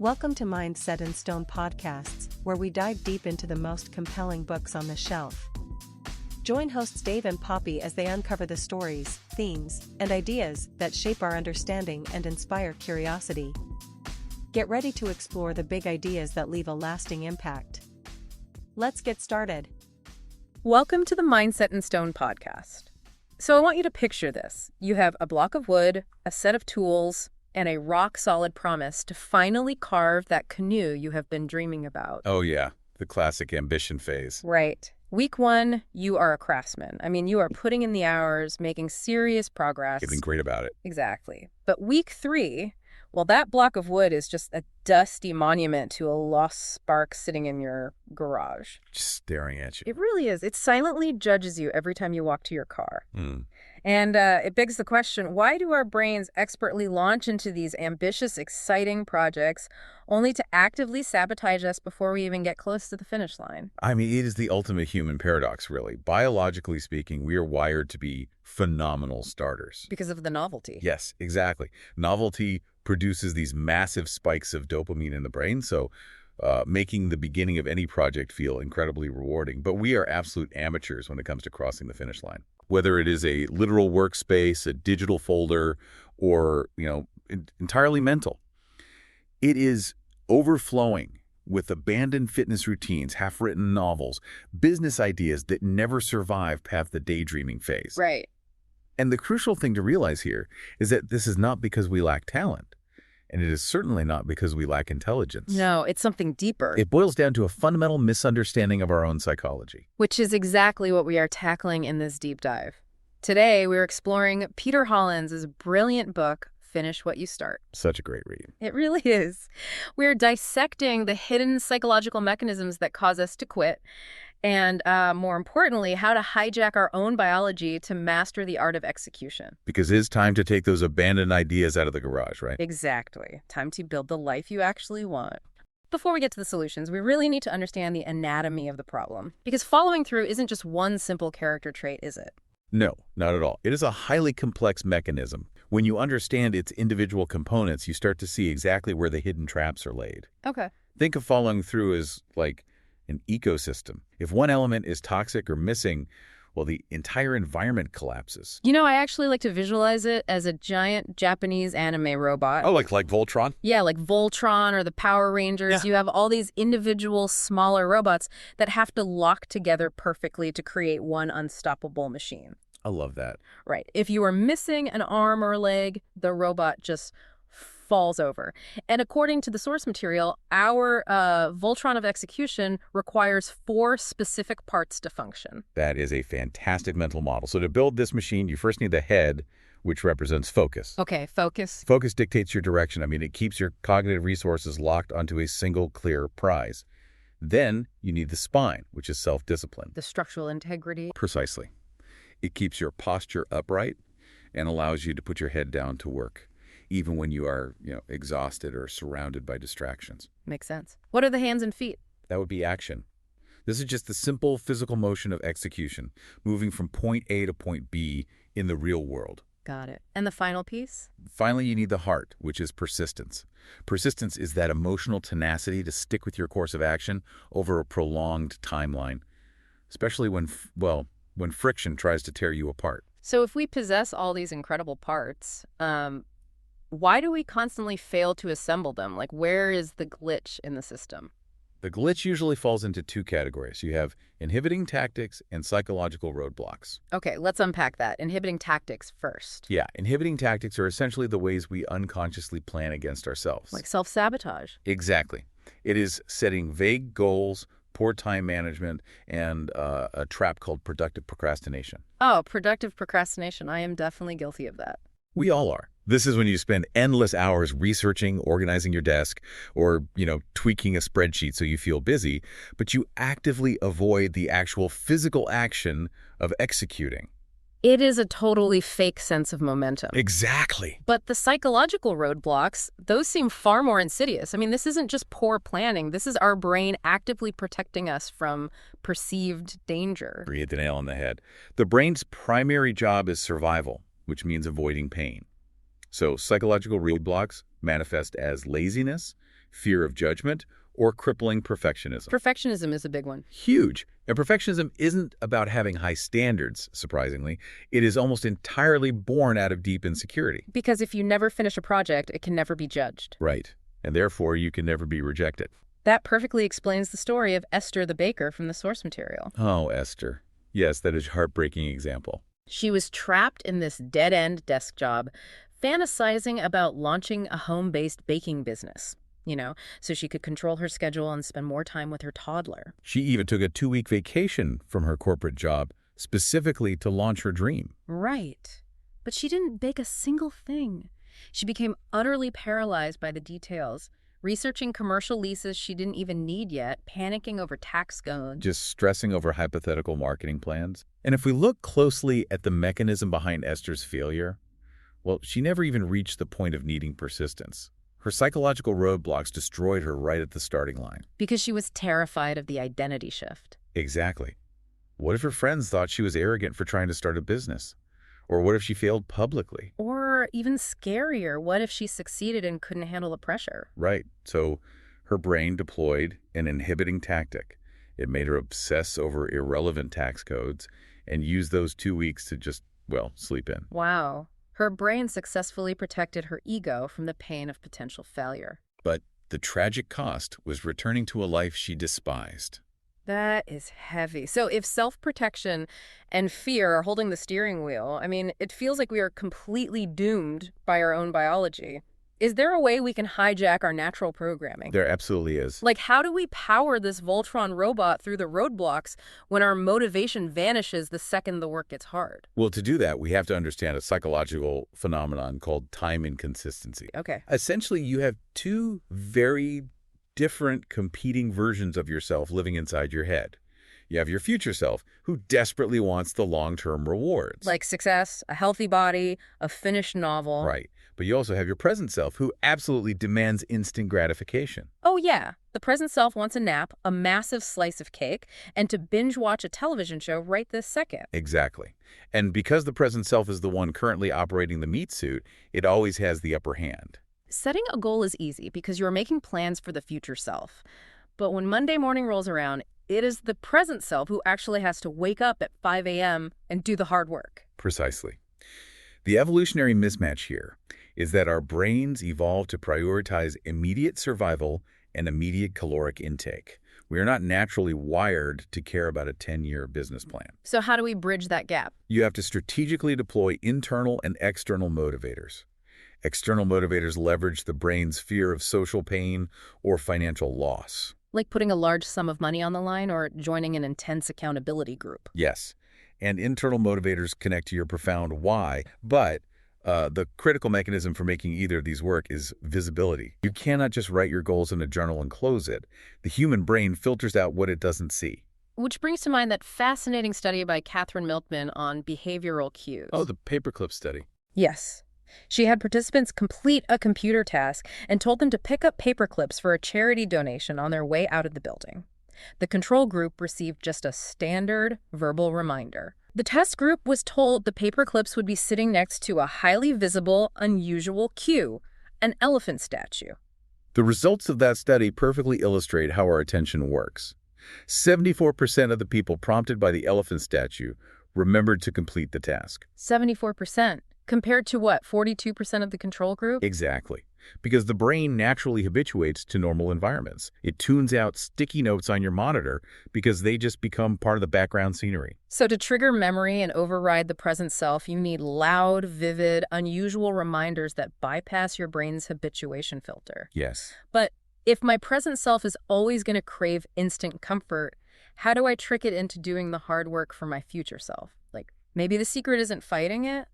Welcome to Mindset and Stone podcasts, where we dive deep into the most compelling books on the shelf. Join hosts Dave and Poppy as they uncover the stories, themes, and ideas that shape our understanding and inspire curiosity. Get ready to explore the big ideas that leave a lasting impact. Let's get started. Welcome to the Mindset and Stone podcast. So I want you to picture this. You have a block of wood, a set of tools, and a rock-solid promise to finally carve that canoe you have been dreaming about. Oh yeah, the classic ambition phase. Right. Week 1, you are a craftsman. You are putting in the hours, making serious progress. Getting great about it. Exactly. But week 3, well, that block of wood is just a dusty monument to a lost spark sitting in your garage. Just staring at you. It really is. It silently judges you every time you walk to your car. And it begs the question, why do our brains expertly launch into these ambitious, exciting projects only to actively sabotage us before we even get close to the finish line? It is the ultimate human paradox, really. Biologically speaking, we are wired to be phenomenal starters. Because of the novelty. Yes, exactly. Novelty produces these massive spikes of dopamine in the brain, so making the beginning of any project feel incredibly rewarding. But we are absolute amateurs when it comes to crossing the finish line. Whether it is a literal workspace, a digital folder, or, entirely mental. It is overflowing with abandoned fitness routines, half-written novels, business ideas that never survive past the daydreaming phase. Right. And the crucial thing to realize here is that this is not because we lack talent. And it is certainly not because we lack intelligence. No, it's something deeper. It boils down to a fundamental misunderstanding of our own psychology. Which is exactly what we are tackling in this deep dive. Today, we're exploring Peter Hollins' brilliant book, Finish What You Start. Such a great read. It really is. We're dissecting the hidden psychological mechanisms that cause us to quit, and more importantly, how to hijack our own biology to master the art of execution. Because it's time to take those abandoned ideas out of the garage, right? Exactly. Time to build the life you actually want. Before we get to the solutions, we really need to understand the anatomy of the problem. Because following through isn't just one simple character trait, is it? No, not at all. It is a highly complex mechanism. When you understand its individual components, you start to see exactly where the hidden traps are laid. Okay. Think of following through as like an ecosystem. If one element is toxic or missing, well, the entire environment collapses. I actually like to visualize it as a giant Japanese anime robot. Oh, like Voltron? Yeah, like Voltron or the Power Rangers. Yeah. You have all these individual smaller robots that have to lock together perfectly to create one unstoppable machine. I love that. Right. If you are missing an arm or a leg, the robot just falls over. And according to the source material, our Voltron of execution requires 4 specific parts to function. That is a fantastic mental model. So to build this machine, you first need the head, which represents focus. Okay, focus. Focus dictates your direction. It keeps your cognitive resources locked onto a single clear prize. Then you need the spine, which is self-discipline. The structural integrity. Precisely. It keeps your posture upright and allows you to put your head down to work, even when you are, exhausted or surrounded by distractions. Makes sense. What are the hands and feet? That would be action. This is just the simple physical motion of execution, moving from point A to point B in the real world. Got it. And the final piece? Finally, you need the heart, which is persistence. Persistence is that emotional tenacity to stick with your course of action over a prolonged timeline, especially when friction tries to tear you apart. So if we possess all these incredible parts, why do we constantly fail to assemble them? Like, where is the glitch in the system? The glitch usually falls into 2 categories. You have inhibiting tactics and psychological roadblocks. Okay, let's unpack that. Inhibiting tactics first. Yeah, inhibiting tactics are essentially the ways we unconsciously plan against ourselves. Like self-sabotage. Exactly. It is setting vague goals, poor time management, and a trap called productive procrastination. Oh, productive procrastination. I am definitely guilty of that. We all are. This is when you spend endless hours researching, organizing your desk, or, tweaking a spreadsheet so you feel busy, but you actively avoid the actual physical action of executing. It is a totally fake sense of momentum. Exactly. But the psychological roadblocks, those seem far more insidious. This isn't just poor planning. This is our brain actively protecting us from perceived danger. You hit the nail on the head. The brain's primary job is survival, which means avoiding pain. So psychological roadblocks manifest as laziness, fear of judgment, or crippling perfectionism. Perfectionism is a big one. Huge. And perfectionism isn't about having high standards, surprisingly. It is almost entirely born out of deep insecurity. Because if you never finish a project, it can never be judged. Right. And therefore, you can never be rejected. That perfectly explains the story of Esther the baker from the source material. Oh, Esther. Yes, that is a heartbreaking example. She was trapped in this dead-end desk job, fantasizing about launching a home-based baking business, so she could control her schedule and spend more time with her toddler. She even took a 2-week vacation from her corporate job specifically to launch her dream. Right. But she didn't bake a single thing. She became utterly paralyzed by the details, researching commercial leases she didn't even need yet, panicking over tax codes. Just stressing over hypothetical marketing plans. And if we look closely at the mechanism behind Esther's failure, well, she never even reached the point of needing persistence. Her psychological roadblocks destroyed her right at the starting line. Because she was terrified of the identity shift. Exactly. What if her friends thought she was arrogant for trying to start a business? Or what if she failed publicly? Or even scarier, what if she succeeded and couldn't handle the pressure? Right. So her brain deployed an inhibiting tactic. It made her obsess over irrelevant tax codes and use those 2 weeks to just, sleep in. Wow. Her brain successfully protected her ego from the pain of potential failure. But the tragic cost was returning to a life she despised. That is heavy. So if self-protection and fear are holding the steering wheel, it feels like we are completely doomed by our own biology. Is there a way we can hijack our natural programming? There absolutely is. Like, how do we power this Voltron robot through the roadblocks when our motivation vanishes the second the work gets hard? Well, to do that, we have to understand a psychological phenomenon called time inconsistency. Okay. Essentially, you have two very different competing versions of yourself living inside your head. You have your future self, who desperately wants the long-term rewards. Like success, a healthy body, a finished novel. Right. But you also have your present self, who absolutely demands instant gratification. Oh, yeah. The present self wants a nap, a massive slice of cake, and to binge watch a television show right this second. Exactly. And because the present self is the one currently operating the meat suit, it always has the upper hand. Setting a goal is easy because you're making plans for the future self. But when Monday morning rolls around, it is the present self who actually has to wake up at 5 a.m. and do the hard work. Precisely. The evolutionary mismatch here is that our brains evolved to prioritize immediate survival and immediate caloric intake. We are not naturally wired to care about a 10-year business plan. So how do we bridge that gap? You have to strategically deploy internal and external motivators. External motivators leverage the brain's fear of social pain or financial loss. Like putting a large sum of money on the line or joining an intense accountability group. Yes. And internal motivators connect to your profound why, but the critical mechanism for making either of these work is visibility. You cannot just write your goals in a journal and close it. The human brain filters out what it doesn't see. Which brings to mind that fascinating study by Catherine Milkman on behavioral cues. Oh, the paperclip study. Yes. She had participants complete a computer task and told them to pick up paper clips for a charity donation on their way out of the building. The control group received just a standard verbal reminder. The test group was told the paper clips would be sitting next to a highly visible, unusual cue, an elephant statue. The results of that study perfectly illustrate how our attention works. 74% of the people prompted by the elephant statue remembered to complete the task. 74%. Compared to what, 42% of the control group? Exactly. Because the brain naturally habituates to normal environments. It tunes out sticky notes on your monitor because they just become part of the background scenery. So to trigger memory and override the present self, you need loud, vivid, unusual reminders that bypass your brain's habituation filter. Yes. But if my present self is always going to crave instant comfort, how do I trick it into doing the hard work for my future self? Like, maybe the secret isn't fighting it.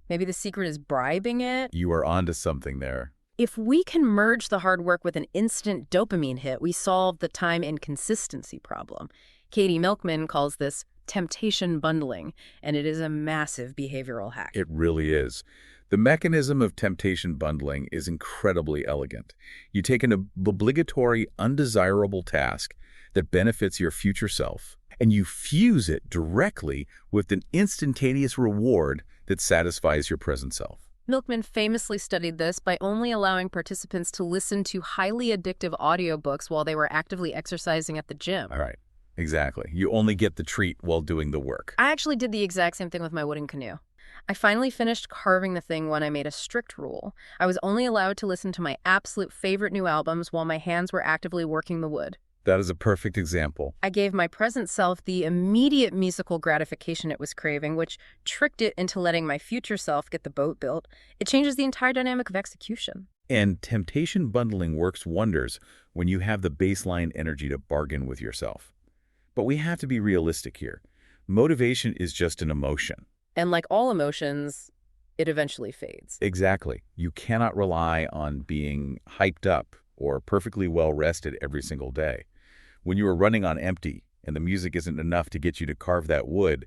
Maybe the secret is bribing it. You are onto something there. If we can merge the hard work with an instant dopamine hit, we solve the time inconsistency problem. Katie Milkman calls this temptation bundling, and it is a massive behavioral hack. It really is. The mechanism of temptation bundling is incredibly elegant. You take an obligatory, undesirable task that benefits your future self, and you fuse it directly with an instantaneous reward that satisfies your present self. Milkman famously studied this by only allowing participants to listen to highly addictive audiobooks while they were actively exercising at the gym. All right. Exactly. You only get the treat while doing the work. I actually did the exact same thing with my wooden canoe. I finally finished carving the thing when I made a strict rule. I was only allowed to listen to my absolute favorite new albums while my hands were actively working the wood. That is a perfect example. I gave my present self the immediate musical gratification it was craving, which tricked it into letting my future self get the boat built. It changes the entire dynamic of execution. And temptation bundling works wonders when you have the baseline energy to bargain with yourself. But we have to be realistic here. Motivation is just an emotion. And like all emotions, it eventually fades. Exactly. You cannot rely on being hyped up or perfectly well-rested every single day. When you are running on empty and the music isn't enough to get you to carve that wood,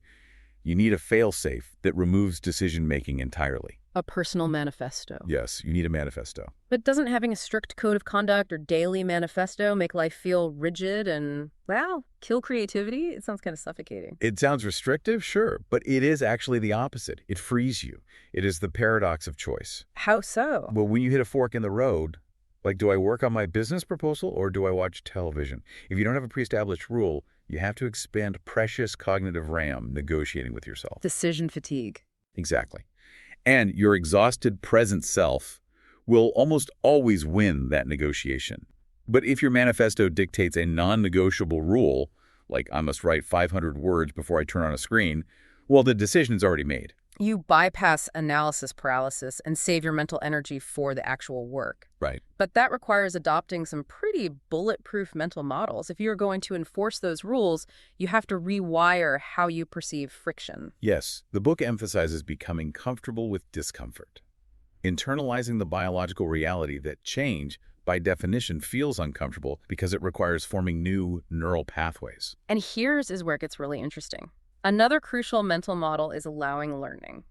you need a fail-safe that removes decision-making entirely. A personal manifesto. Yes, you need a manifesto. But doesn't having a strict code of conduct or daily manifesto make life feel rigid and, well, kill creativity? It sounds kind of suffocating. It sounds restrictive, sure, but it is actually the opposite. It frees you. It is the paradox of choice. How so? Well, when you hit a fork in the road, like, do I work on my business proposal or do I watch television? If you don't have a pre-established rule, you have to expend precious cognitive RAM negotiating with yourself. Decision fatigue. Exactly. And your exhausted present self will almost always win that negotiation. But if your manifesto dictates a non-negotiable rule, like I must write 500 words before I turn on a screen, well, the decision is already made. You bypass analysis paralysis and save your mental energy for the actual work. Right. But that requires adopting some pretty bulletproof mental models. If you're going to enforce those rules, you have to rewire how you perceive friction. Yes, the book emphasizes becoming comfortable with discomfort, internalizing the biological reality that change, by definition, feels uncomfortable because it requires forming new neural pathways. And here's is where it gets really interesting. Another crucial mental model is allowing learning.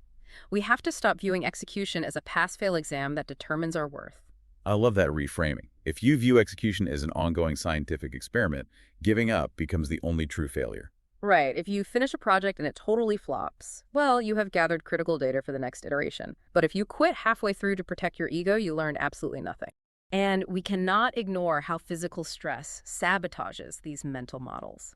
We have to stop viewing execution as a pass-fail exam that determines our worth. I love that reframing. If you view execution as an ongoing scientific experiment, giving up becomes the only true failure. Right. If you finish a project and it totally flops, well, you have gathered critical data for the next iteration. But if you quit halfway through to protect your ego, you learned absolutely nothing. And we cannot ignore how physical stress sabotages these mental models.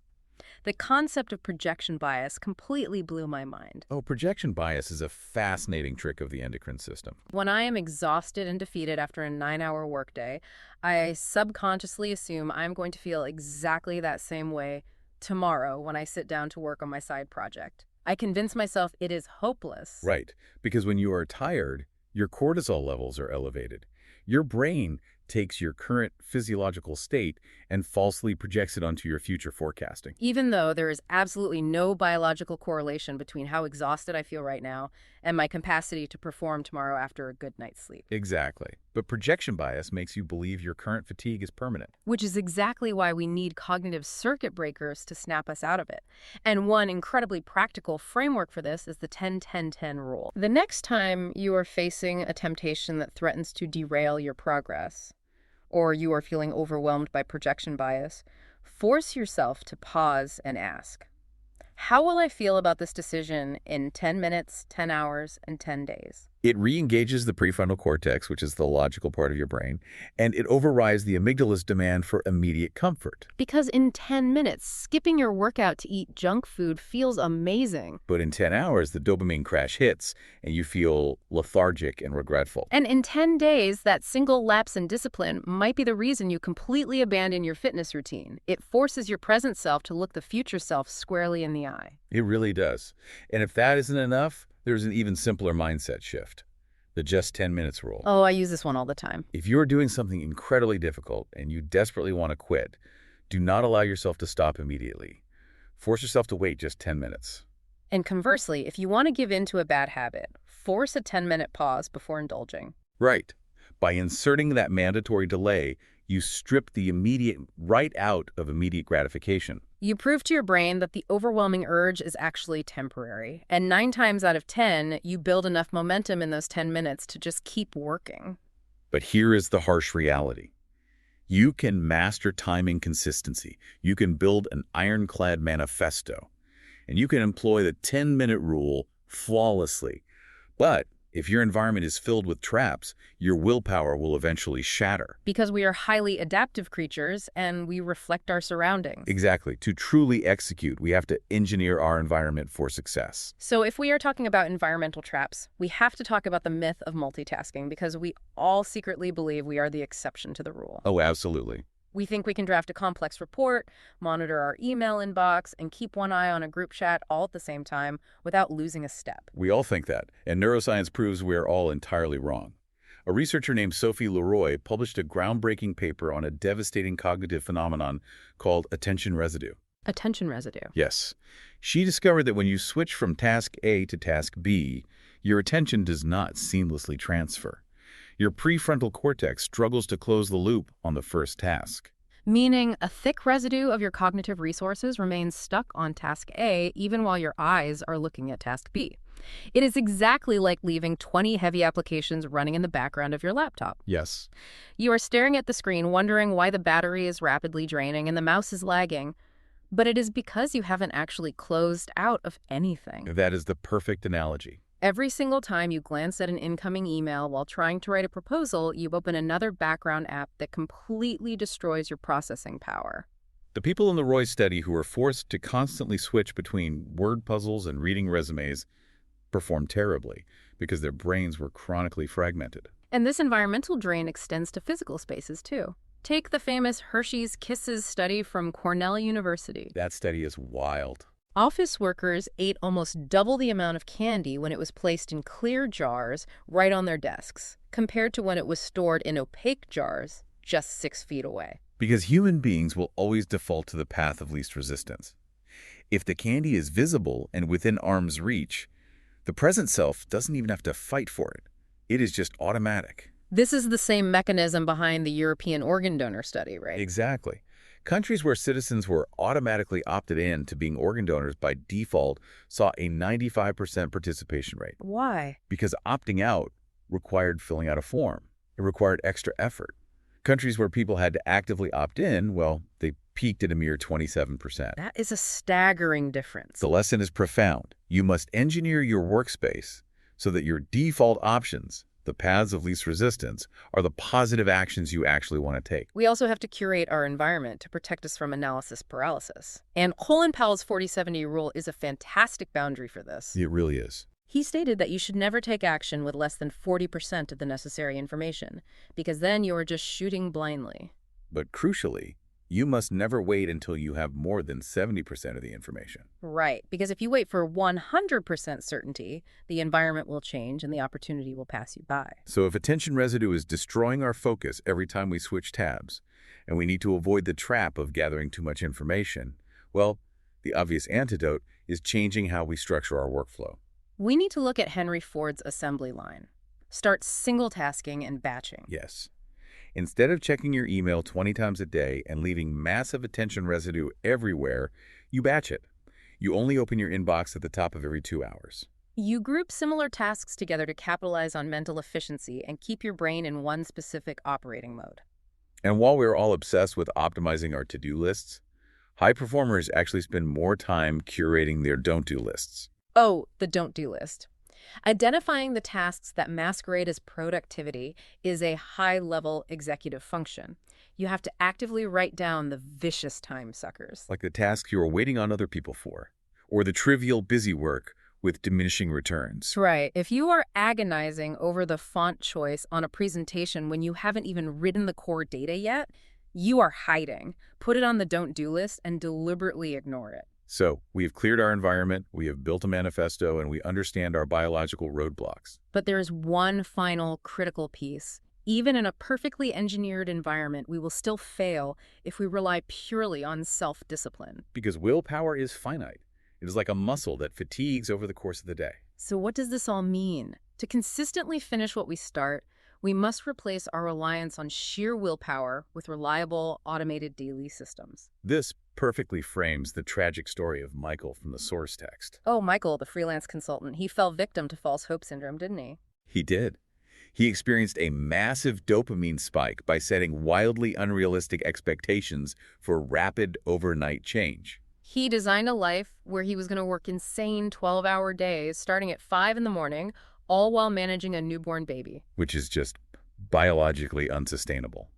The concept of projection bias completely blew my mind. Oh, projection bias is a fascinating trick of the endocrine system. When I am exhausted and defeated after a 9-hour workday, I subconsciously assume I'm going to feel exactly that same way tomorrow when I sit down to work on my side project. I convince myself it is hopeless. Right, because when you are tired, your cortisol levels are elevated. Your brain takes your current physiological state and falsely projects it onto your future forecasting. Even though there is absolutely no biological correlation between how exhausted I feel right now and my capacity to perform tomorrow after a good night's sleep. Exactly. But projection bias makes you believe your current fatigue is permanent. Which is exactly why we need cognitive circuit breakers to snap us out of it. And one incredibly practical framework for this is the 10-10-10 rule. The next time you are facing a temptation that threatens to derail your progress, or you are feeling overwhelmed by projection bias, force yourself to pause and ask, how will I feel about this decision in 10 minutes, 10 hours, and 10 days? It re-engages the prefrontal cortex, which is the logical part of your brain, and it overrides the amygdala's demand for immediate comfort. Because in 10 minutes, skipping your workout to eat junk food feels amazing. But in 10 hours, the dopamine crash hits, and you feel lethargic and regretful. And in 10 days, that single lapse in discipline might be the reason you completely abandon your fitness routine. It forces your present self to look the future self squarely in the eye. It really does. And if that isn't enough, there's an even simpler mindset shift. The just 10 minutes rule. Oh, I use this one all the time. If you're doing something incredibly difficult and you desperately want to quit, do not allow yourself to stop immediately. Force yourself to wait just 10 minutes. And conversely, if you want to give in to a bad habit, force a 10-minute pause before indulging. Right. By inserting that mandatory delay, you strip the immediate right out of immediate gratification. You prove to your brain that the overwhelming urge is actually temporary. And 9 times out of 10, you build enough momentum in those 10 minutes to just keep working. But here is the harsh reality. You can master timing consistency. You can build an ironclad manifesto. And you can employ the 10-minute rule flawlessly. But If your environment is filled with traps, your willpower will eventually shatter. Because we are highly adaptive creatures and we reflect our surroundings. Exactly. To truly execute, we have to engineer our environment for success. So if we are talking about environmental traps, we have to talk about the myth of multitasking because we all secretly believe we are the exception to the rule. Oh, absolutely. We think we can draft a complex report, monitor our email inbox, and keep one eye on a group chat all at the same time without losing a step. We all think that, and neuroscience proves we're all entirely wrong. A researcher named Sophie Leroy published a groundbreaking paper on a devastating cognitive phenomenon called attention residue. Attention residue. Yes. She discovered that when you switch from task A to task B, your attention does not seamlessly transfer. Your prefrontal cortex struggles to close the loop on the first task. Meaning a thick residue of your cognitive resources remains stuck on task A even while your eyes are looking at task B. It is exactly like leaving 20 heavy applications running in the background of your laptop. Yes. You are staring at the screen wondering why the battery is rapidly draining and the mouse is lagging. But it is because you haven't actually closed out of anything. That is the perfect analogy. Every single time you glance at an incoming email while trying to write a proposal, you open another background app that completely destroys your processing power. The people in the Roy study who were forced to constantly switch between word puzzles and reading resumes performed terribly because their brains were chronically fragmented. And this environmental drain extends to physical spaces, too. Take the famous Hershey's Kisses study from Cornell University. That study is wild. Office workers ate almost double the amount of candy when it was placed in clear jars right on their desks, compared to when it was stored in opaque jars just 6 feet away. Because human beings will always default to the path of least resistance. If the candy is visible and within arm's reach, the present self doesn't even have to fight for it. It is just automatic. This is the same mechanism behind the European organ donor study, right? Exactly. Countries where citizens were automatically opted in to being organ donors by default saw a 95% participation rate. Why? Because opting out required filling out a form. It required extra effort. Countries where people had to actively opt in, well, they peaked at a mere 27%. That is a staggering difference. The lesson is profound. You must engineer your workspace so that your default options, the paths of least resistance, are the positive actions you actually want to take. We also have to curate our environment to protect us from analysis paralysis. And Colin Powell's 40-70 rule is a fantastic boundary for this. It really is. He stated that you should never take action with less than 40% of the necessary information, because then you are just shooting blindly. But crucially, you must never wait until you have more than 70% of the information. Right, because if you wait for 100% certainty, the environment will change and the opportunity will pass you by. So if attention residue is destroying our focus every time we switch tabs, and we need to avoid the trap of gathering too much information, well, the obvious antidote is changing how we structure our workflow. We need to look at Henry Ford's assembly line. Start single-tasking and batching. Yes. Instead of checking your email 20 times a day and leaving massive attention residue everywhere, you batch it. You only open your inbox at the top of every 2 hours. You group similar tasks together to capitalize on mental efficiency and keep your brain in one specific operating mode. And while we're all obsessed with optimizing our to-do lists, high performers actually spend more time curating their don't-do lists. Oh, the don't-do list. Identifying the tasks that masquerade as productivity is a high-level executive function. You have to actively write down the vicious time suckers. Like the tasks you are waiting on other people for, or the trivial busy work with diminishing returns. Right. If you are agonizing over the font choice on a presentation when you haven't even written the core data yet, you are hiding. Put it on the don't-do list and deliberately ignore it. So, we have cleared our environment, we have built a manifesto, and we understand our biological roadblocks. But there is one final critical piece. Even in a perfectly engineered environment, we will still fail if we rely purely on self-discipline. Because willpower is finite. It is like a muscle that fatigues over the course of the day. So what does this all mean? To consistently finish what we start, we must replace our reliance on sheer willpower with reliable, automated daily systems. This perfectly frames the tragic story of Michael from the source text. Oh, Michael, the freelance consultant, he fell victim to false hope syndrome, didn't he? He did. He experienced a massive dopamine spike by setting wildly unrealistic expectations for rapid overnight change. He designed a life where he was going to work insane 12-hour days, starting at 5 in the morning, all while managing a newborn baby. Which is just biologically unsustainable.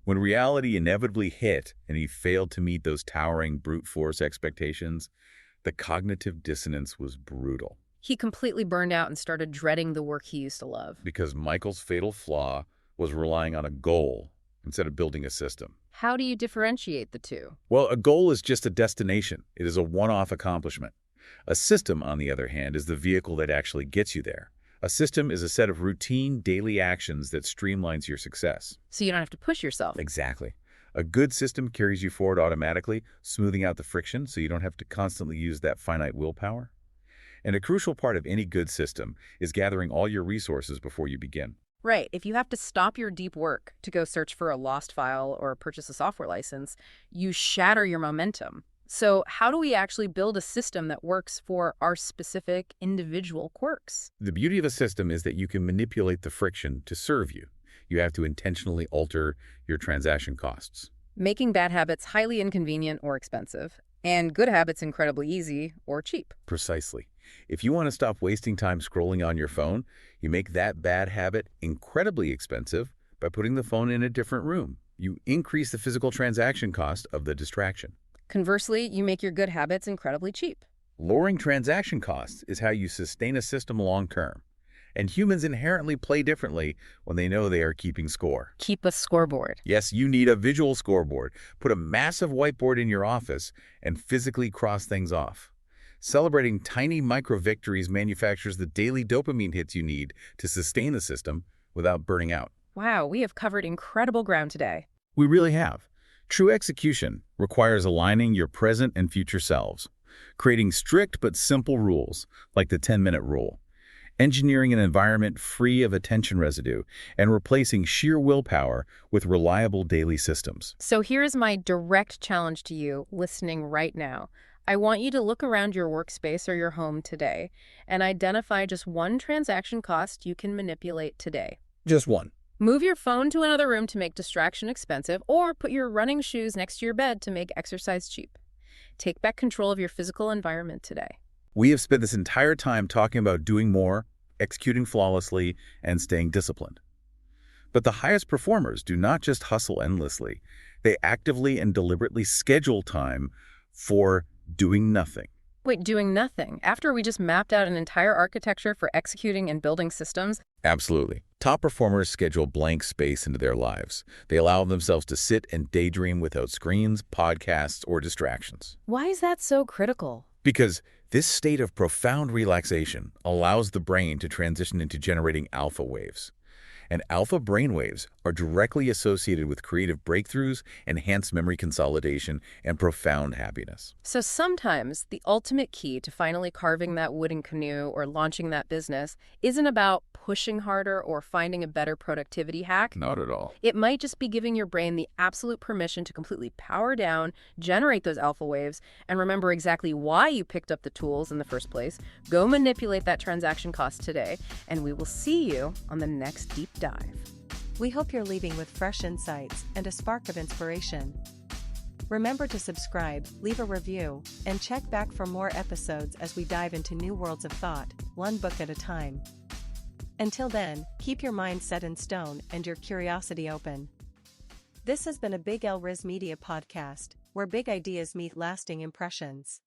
When reality inevitably hit and he failed to meet those towering brute force expectations, the cognitive dissonance was brutal. He completely burned out and started dreading the work he used to love. Because Michael's fatal flaw was relying on a goal instead of building a system. How do you differentiate the two? Well, a goal is just a destination. It is a one-off accomplishment. A system, on the other hand, is the vehicle that actually gets you there. A system is a set of routine, daily actions that streamlines your success. So you don't have to push yourself. Exactly. A good system carries you forward automatically, smoothing out the friction so you don't have to constantly use that finite willpower. And a crucial part of any good system is gathering all your resources before you begin. Right. If you have to stop your deep work to go search for a lost file or purchase a software license, you shatter your momentum. So how do we actually build a system that works for our specific individual quirks? The beauty of a system is that you can manipulate the friction to serve you. You have to intentionally alter your transaction costs. Making bad habits highly inconvenient or expensive, and good habits incredibly easy or cheap. Precisely. If you want to stop wasting time scrolling on your phone, you make that bad habit incredibly expensive by putting the phone in a different room. You increase the physical transaction cost of the distraction. Conversely, you make your good habits incredibly cheap. Lowering transaction costs is how you sustain a system long term. And humans inherently play differently when they know they are keeping score. Keep a scoreboard. Yes, you need a visual scoreboard. Put a massive whiteboard in your office and physically cross things off. Celebrating tiny micro-victories manufactures the daily dopamine hits you need to sustain the system without burning out. Wow, we have covered incredible ground today. We really have. True execution requires aligning your present and future selves, creating strict but simple rules, like the 10-minute rule, engineering an environment free of attention residue, and replacing sheer willpower with reliable daily systems. So here's my direct challenge to you listening right now. I want you to look around your workspace or your home today and identify just one transaction cost you can manipulate today. Just one. Move your phone to another room to make distraction expensive, or put your running shoes next to your bed to make exercise cheap. Take back control of your physical environment today. We have spent this entire time talking about doing more, executing flawlessly, and staying disciplined. But the highest performers do not just hustle endlessly. They actively and deliberately schedule time for doing nothing. Wait, doing nothing? After we just mapped out an entire architecture for executing and building systems? Absolutely. Top performers schedule blank space into their lives. They allow themselves to sit and daydream without screens, podcasts, or distractions. Why is that so critical? Because this state of profound relaxation allows the brain to transition into generating alpha waves. And alpha brainwaves are directly associated with creative breakthroughs, enhanced memory consolidation, and profound happiness. So sometimes the ultimate key to finally carving that wooden canoe or launching that business isn't about pushing harder or finding a better productivity hack. Not at all. It might just be giving your brain the absolute permission to completely power down, generate those alpha waves, and remember exactly why you picked up the tools in the first place. Go manipulate that transaction cost today, and we will see you on the next deep dive. We hope you're leaving with fresh insights and a spark of inspiration. Remember to subscribe, leave a review, and check back for more episodes as we dive into new worlds of thought, one book at a time. Until then, keep your mind set in stone and your curiosity open. This has been a Big L Riz Media podcast, where big ideas meet lasting impressions.